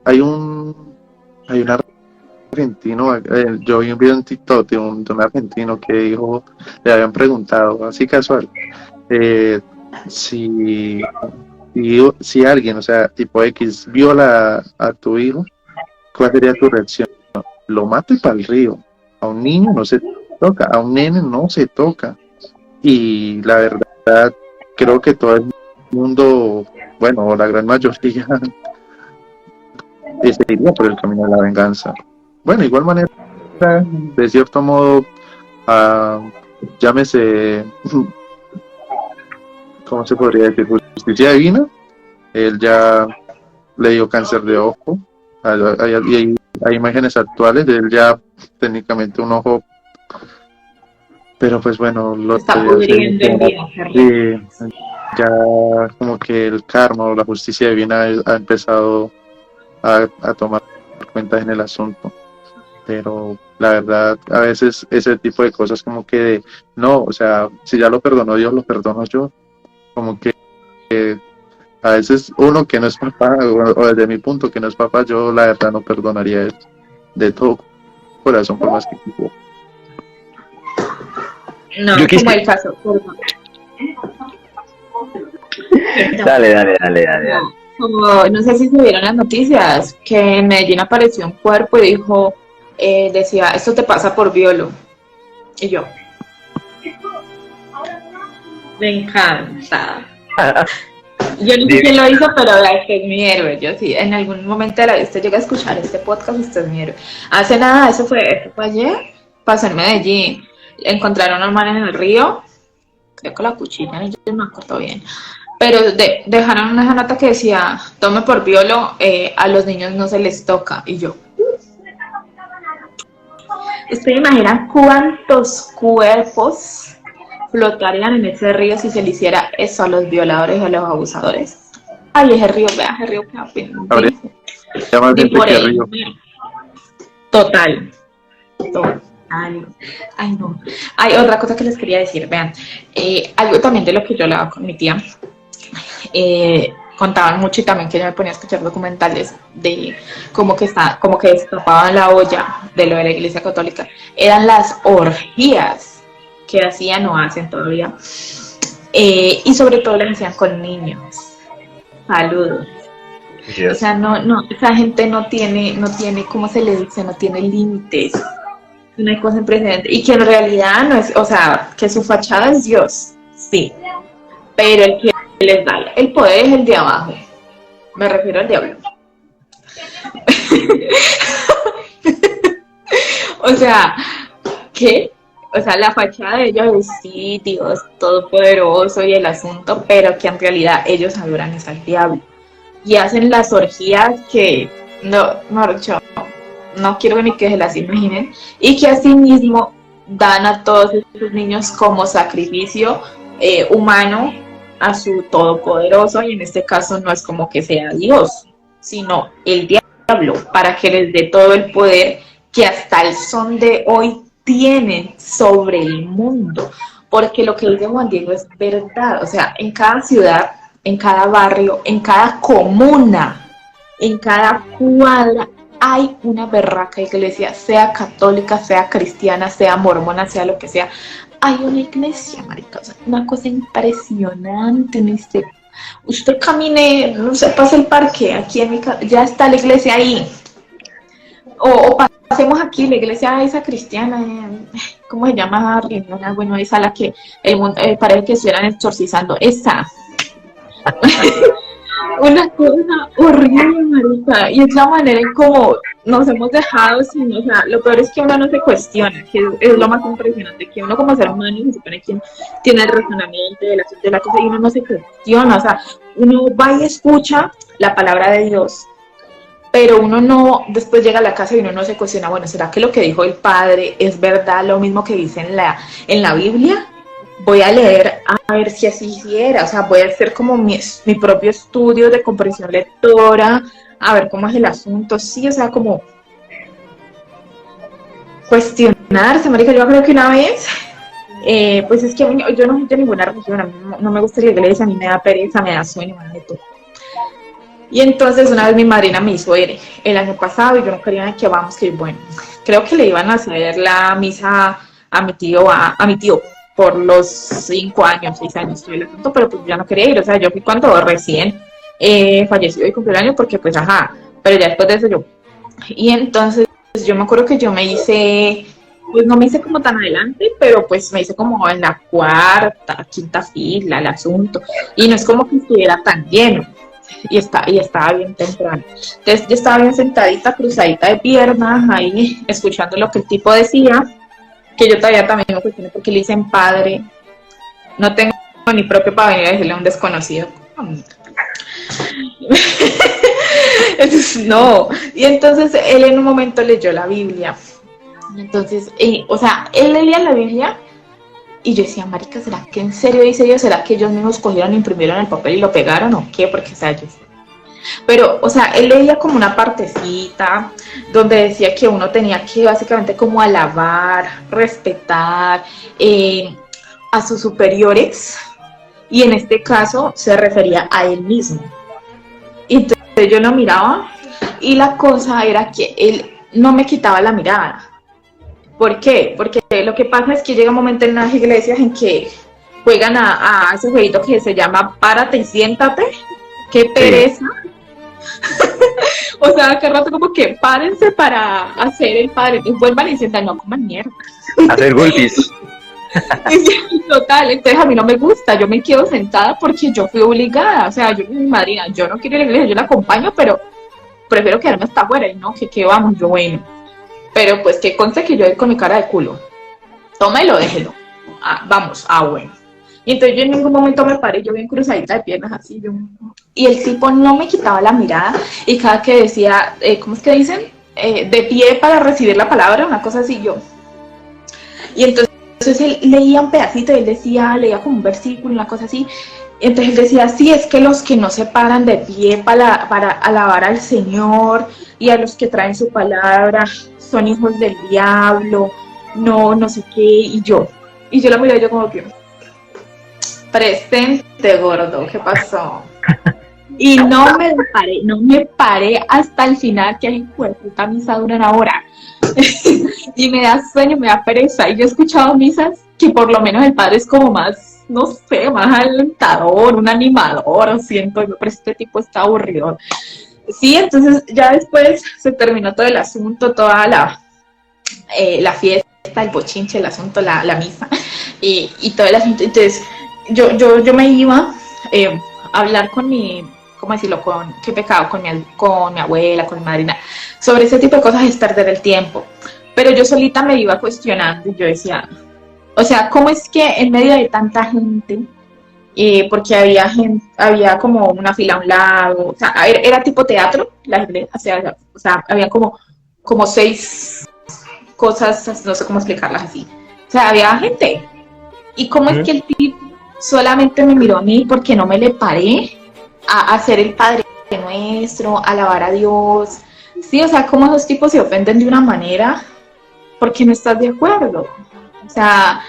S3: argentino, yo vi un video en TikTok de un argentino que dijo, le habían preguntado, así casual, si alguien, o sea, tipo X, viola a tu hijo, ¿cuál sería tu reacción? Lo mato y para el río. A un niño no se toca, a un nene no se toca. Y la verdad, creo que todo el mundo, bueno, la gran mayoría, se iría por el camino de la venganza. Bueno, igual manera, de cierto modo, llámese, ¿cómo se podría decir? Justicia divina. Él ya le dio cáncer de ojo. Hay imágenes actuales de él ya técnicamente un ojo, pero pues bueno, lo
S2: está pudriendo en vida.
S3: Ya como que el karma o la justicia divina ha empezado a tomar cuentas en el asunto. Pero la verdad, a veces ese tipo de cosas como que no, o sea, si ya lo perdonó Dios, lo perdono yo, como que a veces uno que no es papá, o desde mi punto que no es papá, yo la verdad no perdonaría eso de todo corazón por más que equivoque.
S2: No,
S1: Yo
S2: como
S1: quise-
S2: el caso, perdón.
S1: Dale.
S2: Como, no sé si se vieron las noticias, que en Medellín apareció un cuerpo y dijo, decía, esto te pasa por violo. Y yo, me encanta. Yo no sé quién lo hizo, pero es que es mi héroe. Yo sí, en algún momento de la vida usted llega a escuchar este podcast, usted es mi héroe. Hace nada, eso fue ayer, pasó en Medellín. Encontraron a un man en el río, creo que la cuchilla, yo no me acuerdo bien. Pero dejaron una nota que decía, tome por violo, a los niños no se les toca. Y yo, ¿usted imagina cuántos cuerpos flotarían en ese río si se le hiciera eso a los violadores y a los abusadores? Ay, ese río, vea, ese río queda
S3: Habría
S2: pendiente.
S3: más
S2: Ni
S3: gente
S2: por
S3: que
S2: él.
S3: río.
S2: Total. Ay, no. Hay otra cosa que les quería decir, vean. Algo también de lo que yo hablaba con mi tía. Contaban mucho y también que yo me ponía a escuchar documentales de como que destapaban la olla de lo de la Iglesia Católica. Eran las orgías que hacían o hacen todavía. Y sobre todo las hacían con niños. Saludos. O sea, no, esa gente no tiene, ¿cómo se le dice? No tiene límites. Una cosa impresionante. Y que en realidad no es, o sea, que su fachada es Dios, sí. Pero el que les da el poder es el de abajo. Me refiero al diablo. O sea, ¿qué? O sea, la fachada de ellos es sí, Dios todopoderoso y el asunto, pero que en realidad ellos adoran es al diablo. Y hacen las orgías que no quiero ni que se las imaginen, y que asimismo dan a todos estos niños como sacrificio humano a su todopoderoso, y en este caso no es como que sea Dios, sino el diablo, para que les dé todo el poder que hasta el son de hoy tienen sobre el mundo, porque lo que dice Juan Diego es verdad. O sea, en cada ciudad, en cada barrio, en cada comuna, en cada cuadra, hay una berraca iglesia, sea católica, sea cristiana, sea mormona, sea lo que sea. Hay una iglesia, marica, o sea, una cosa impresionante. Usted camine, no sé, pasa el parque, aquí en mi casa, ya está la iglesia ahí. O pasemos aquí, la iglesia esa cristiana, ¿cómo se llama? Bueno, esa la que parece que estuvieran exorcizando, esa. Una cosa horrible, marica, y es la manera en cómo nos hemos dejado, o sea, lo peor es que uno no se cuestiona, que es lo más impresionante, que uno como ser humano se supone que tiene el razonamiento de la cosa, y uno no se cuestiona. O sea, uno va y escucha la palabra de Dios, pero uno no, después llega a la casa y uno no se cuestiona, bueno, ¿será que lo que dijo el Padre es verdad, lo mismo que dice en la Biblia? Voy a leer a ver si así hiciera, o sea, voy a hacer como mi propio estudio de comprensión lectora, a ver cómo es el asunto, sí, o sea, como cuestionarse, marica. Yo creo que una vez, pues es que yo no soy de ninguna religión, a mí no me gusta la iglesia, a mí me da pereza, me da sueño, me da de todo. Y entonces una vez mi madrina me hizo ir el año pasado y yo no quería que vamos, que bueno, creo que le iban a hacer la misa a mi tío, por los 5 años, 6 años, todo el asunto, pero pues ya no quería ir. O sea, yo fui cuando recién falleció y cumplió el año, porque pues ajá, pero ya después de eso yo. Y entonces yo me acuerdo que yo me hice, pues no me hice como tan adelante, pero pues me hice como en la cuarta, quinta fila, el asunto, y no es como que estuviera tan lleno. Y estaba bien temprano. Entonces yo estaba bien sentadita, cruzadita de piernas, ahí escuchando lo que el tipo decía, que yo todavía también me cuestioné porque le dicen padre. No tengo ni propio para venir a decirle a un desconocido. Entonces, no. Y entonces él en un momento leyó la Biblia. Entonces, o sea, él leía la Biblia y yo decía, marica, ¿será que en serio dice Dios? ¿Será que ellos mismos cogieron, imprimieron el papel y lo pegaron o qué? Porque, o sea, pero, o sea, él leía como una partecita donde decía que uno tenía que básicamente como alabar, respetar a sus superiores, y en este caso se refería a él mismo. Y entonces yo lo miraba y la cosa era que él no me quitaba la mirada. ¿Por qué? Porque lo que pasa es que llega un momento en las iglesias en que juegan a ese jueguito que se llama párate y siéntate. ¡Qué pereza! Sí. O sea, cada rato como que párense para hacer el padre, y vuelvan y sientan, no coman mierda.
S1: Hacer golpes.
S2: Total, entonces a mí no me gusta, yo me quedo sentada porque yo fui obligada, o sea, yo, mi madrina, yo no quiero ir a la iglesia, yo la acompaño, pero prefiero quedarme hasta afuera y no, que vamos, yo bueno. Pero pues que conste que yo voy con mi cara de culo. Tómelo, déjelo. Vamos, bueno. Y entonces yo en ningún momento me paré, yo bien cruzadita de piernas así, y el tipo no me quitaba la mirada, y cada que decía, ¿cómo es que dicen? De pie para recibir la palabra, una cosa así yo. Y entonces él leía un pedacito, y él leía como un versículo, una cosa así. Entonces él decía, sí, es que los que no se paran de pie para alabar al Señor y a los que traen su palabra son hijos del diablo, no sé qué, y yo la miré yo como que, presente, gordo, ¿qué pasó? Y no me paré hasta el final, que ay, pues, puta misa dura una hora. Y me da sueño, me da pereza. Y yo he escuchado misas que por lo menos el padre es como más, no sé, más alentador, un animador, siento yo, pero este tipo está aburrido. Sí, entonces ya después se terminó todo el asunto, toda la fiesta, el bochinche, el asunto, la misa y todo el asunto. Entonces yo me iba a hablar con mi, ¿cómo decirlo? ¿Qué pecado? Con mi abuela, con mi madrina, sobre ese tipo de cosas es perder el tiempo. Pero yo solita me iba cuestionando y yo decía, o sea, ¿cómo es que en medio de tanta gente, porque había como una fila a un lado, o sea, era tipo teatro, la iglesia, o sea, había como 6 cosas, no sé cómo explicarlas así. O sea, había gente. ¿Y cómo es que el tipo solamente me miró a mí porque no me le paré a hacer el Padre Nuestro, a alabar a Dios? Sí, o sea, cómo esos tipos se ofenden de una manera porque no estás de acuerdo. O sea,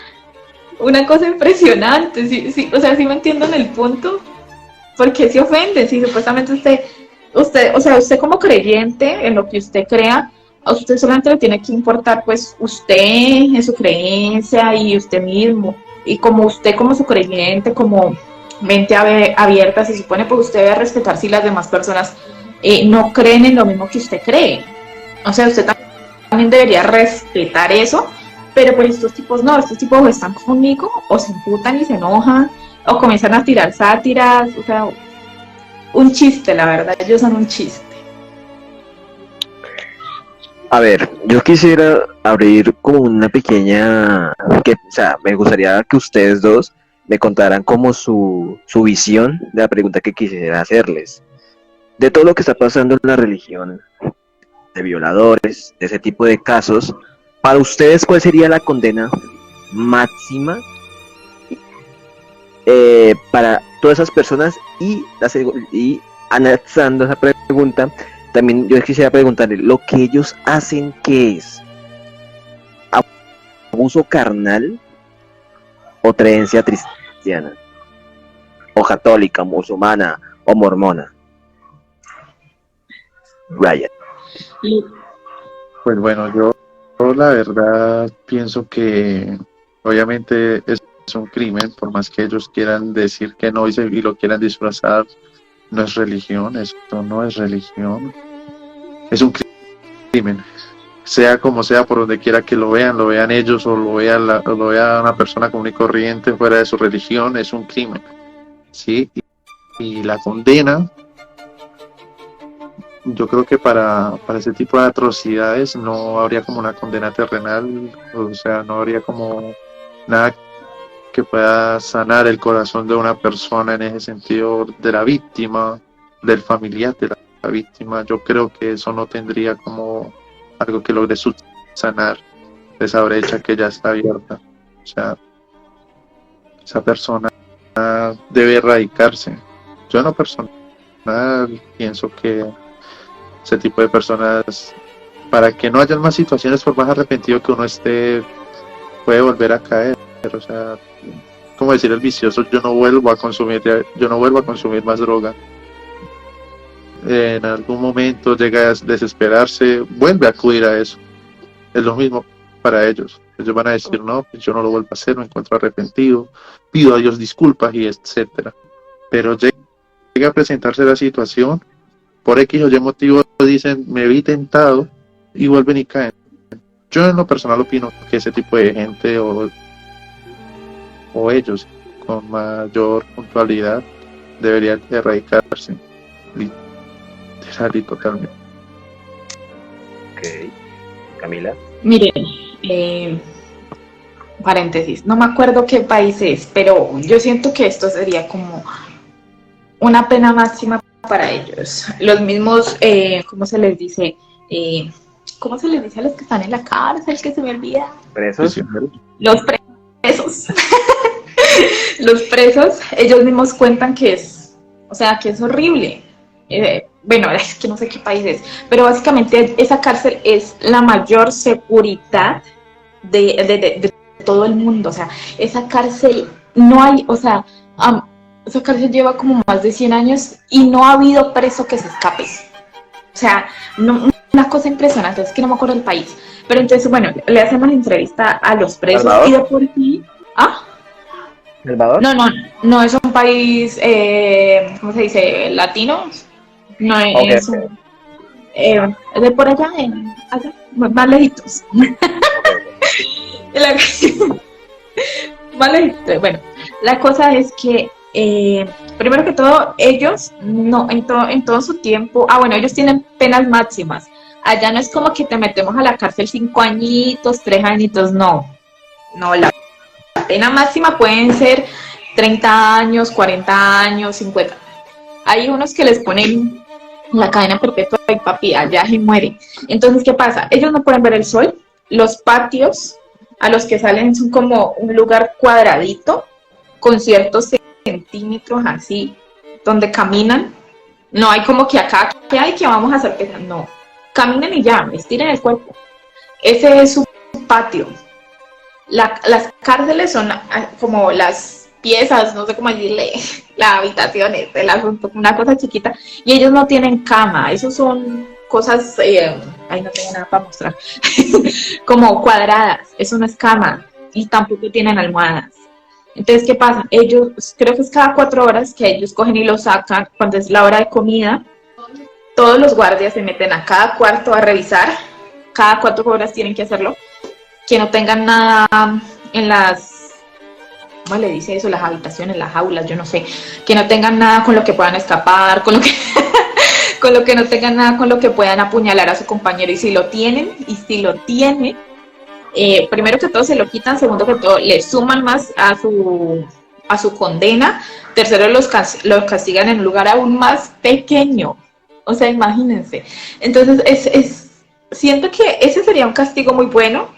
S2: una cosa impresionante, sí, o sea, sí me entiendo en el punto, ¿por qué se ofende? Si supuestamente usted como creyente, en lo que usted crea, a usted solamente le tiene que importar, pues, usted en su creencia y usted mismo, y como usted como su creyente, como mente abierta, se supone, pues usted debe respetar si las demás personas no creen en lo mismo que usted cree. O sea, usted también debería respetar eso, pero pues estos tipos no, estos tipos o están conmigo, o se emputan y se enojan, o comienzan a tirar sátiras, o sea, un chiste, la verdad, ellos son un chiste.
S1: A ver, yo quisiera abrir como una pequeña, o sea, me gustaría que ustedes dos me contaran como su visión de la pregunta que quisiera hacerles. De todo lo que está pasando en la religión, de violadores, de ese tipo de casos, para ustedes, ¿cuál sería la condena máxima para todas esas personas? Y analizando esa pregunta, también yo quisiera preguntarle, ¿lo que ellos hacen qué es? ¿Abuso carnal o creencia cristiana? ¿O católica, musulmana o mormona? Ryan.
S3: Pues bueno, yo la verdad pienso que obviamente es un crimen, por más que ellos quieran decir que no y lo quieran disfrazar, no es religión, esto no es religión, es un crimen, sea como sea, por donde quiera que lo vean ellos o lo vea una persona común y corriente fuera de su religión, es un crimen, ¿sí? Y la condena, yo creo que para ese tipo de atrocidades no habría como una condena terrenal, o sea, no habría como nada que pueda sanar el corazón de una persona en ese sentido, de la víctima, del familiar de la víctima. Yo creo que eso no tendría como algo que logre subsanar esa brecha que ya está abierta. O sea, esa persona debe erradicarse. Yo en lo personal pienso que ese tipo de personas, para que no haya más situaciones, por más arrepentido que uno esté, puede volver a caer. O sea, como decir el vicioso, yo no vuelvo a consumir más droga. En algún momento llega a desesperarse, vuelve a acudir a eso. Es lo mismo para ellos. Ellos van a decir, no, pues yo no lo vuelvo a hacer, me encuentro arrepentido, pido a Dios disculpas y etcétera. Pero llega a presentarse la situación, por X o Y motivo dicen, me vi tentado, y vuelven y caen. Yo en lo personal opino que ese tipo de gente o ellos con mayor puntualidad deberían erradicarse literal y totalmente.
S1: Ok. Camila.
S2: Miren, paréntesis, no me acuerdo qué país es, pero yo siento que esto sería como una pena máxima para ellos. Los mismos, ¿cómo se les dice? ¿Cómo se les dice a los que están en la cárcel? Que se me olvida.
S1: ¿Presos?
S2: Los presos. Los presos, ellos mismos cuentan que es, o sea, que es horrible. Bueno, es que no sé qué país es, pero básicamente esa cárcel es la mayor seguridad de todo el mundo. O sea, esa cárcel no hay, o sea, esa cárcel lleva como más de 100 años y no ha habido preso que se escape. O sea, no, una cosa impresionante, es que no me acuerdo el país. Pero entonces, bueno, le hacemos la entrevista a los presos. ¿Salvador? Y de por sí... ¿Ah?
S1: ¿Salvador?
S2: No es un país, ¿cómo se dice? ¿Latino? No es
S1: okay.
S2: De por allá, allá más lejitos. Más lejitos. Bueno, la cosa es que primero que todo, ellos no en todo su tiempo, bueno, ellos tienen penas máximas. Allá no es como que te metemos a la cárcel 5 añitos, 3 añitos, no, la pena máxima pueden ser 30 años, 40 años, 50. Hay unos que les ponen la cadena perpetua y papi, allá y muere. Entonces, ¿qué pasa? Ellos no pueden ver el sol. Los patios a los que salen son como un lugar cuadradito con ciertos centímetros así, donde caminan. No hay como que acá, ¿qué hay que vamos a hacer? No, caminen y ya, estiren el cuerpo. Ese es su patio. Las cárceles son como las piezas, no sé cómo decirle, las habitaciones, el asunto, una cosa chiquita, y ellos no tienen cama, esos son cosas, ahí no tengo nada para mostrar, como cuadradas, eso no es cama, y tampoco tienen almohadas. Entonces, ¿qué pasa? Ellos, creo que es cada 4 horas que ellos cogen y lo sacan, cuando es la hora de comida, todos los guardias se meten a cada cuarto a revisar, cada 4 horas tienen que hacerlo, que no tengan nada en las, ¿cómo le dice eso? Las habitaciones, las aulas, yo no sé, que no tengan nada con lo que puedan escapar, con lo que con lo que no tengan nada con lo que puedan apuñalar a su compañero, y si lo tienen, primero que todo se lo quitan, segundo que todo le suman más a su condena, tercero los castigan en un lugar aún más pequeño, o sea, imagínense. Entonces siento que ese sería un castigo muy bueno,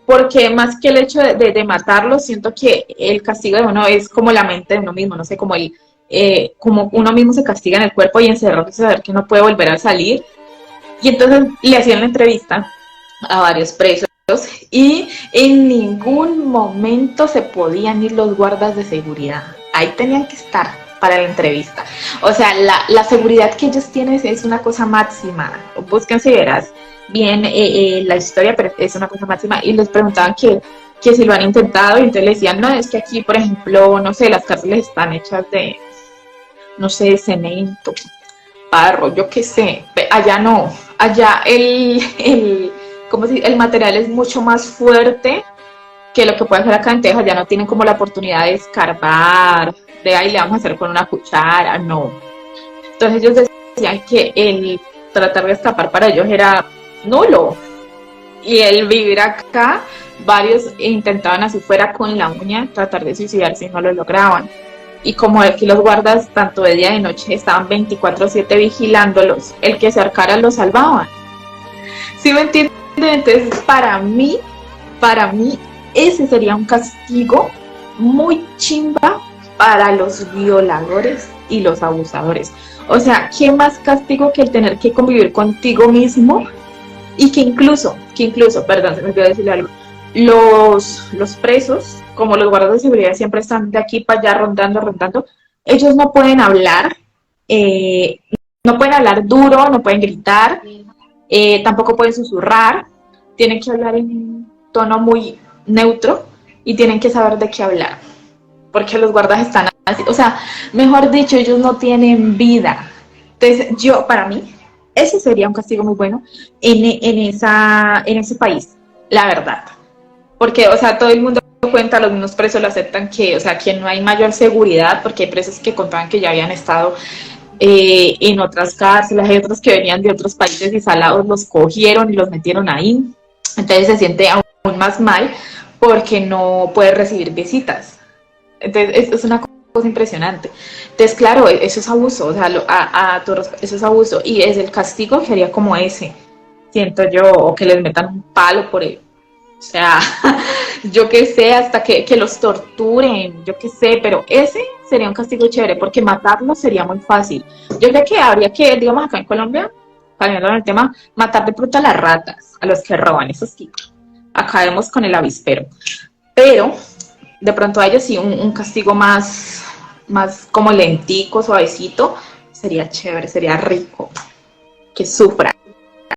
S2: porque más que el hecho de matarlo, siento que el castigo de uno es como la mente de uno mismo, no sé, como como uno mismo se castiga en el cuerpo y encerrarse, saber que no puede volver a salir. Y entonces le hacían la entrevista a varios presos y en ningún momento se podían ir los guardas de seguridad. Ahí tenían que estar para la entrevista. O sea, la seguridad que ellos tienen es una cosa máxima. Búsquense y verás bien la historia, pero es una cosa máxima. Y les preguntaban que si lo han intentado, y entonces le decían, no, es que aquí, por ejemplo, no sé, las cárceles están hechas de, no sé, cemento, barro, yo qué sé. Allá no, allá el material es mucho más fuerte que lo que puede hacer acá en Texas. Ya no tienen como la oportunidad de escarbar, de ahí le vamos a hacer con una cuchara, no. Entonces ellos decían que el tratar de escapar para ellos era nulo, y el vivir acá, varios intentaban así fuera con la uña tratar de suicidarse y no lo lograban. Y como aquí los guardas tanto de día y de noche estaban 24/7 vigilándolos, el que se acercara lo salvaban. ¿Sí me entienden? Entonces para mí ese sería un castigo muy chimba para los violadores y los abusadores. O sea, ¿qué más castigo que el tener que convivir contigo mismo? Y que incluso, perdón, se me olvidó decirle algo, los presos como los guardas de seguridad siempre están de aquí para allá rondando, rondando, ellos eh, no pueden hablar duro, no pueden gritar, tampoco pueden susurrar, tienen que hablar en un tono muy neutro y tienen que saber de qué hablar, porque los guardas están así, o sea, mejor dicho, ellos no tienen vida. Entonces, para mí, ese sería un castigo muy bueno en ese país, la verdad. Porque, o sea, todo el mundo cuenta, los mismos presos lo aceptan que, o sea, que no hay mayor seguridad, porque hay presos que contaban que ya habían estado en otras cárceles, hay otros que venían de otros países y salados los cogieron y los metieron ahí. Entonces se siente aún más mal porque no puede recibir visitas. Entonces es una cosa impresionante. Entonces, claro, eso es abuso, o sea, eso es abuso y es el castigo que haría como ese, siento yo, o que les metan un palo por él. O sea, yo qué sé, hasta que los torturen, yo qué sé, pero ese sería un castigo chévere, porque matarlos sería muy fácil. Yo creo que habría que, digamos, acá en Colombia, cambiando el tema, matar de pronto a las ratas, a los que roban, esos sí. Acabemos con el avispero. Pero, de pronto a ellos sí, un castigo más como lentico, suavecito, sería chévere, sería rico, que sufra.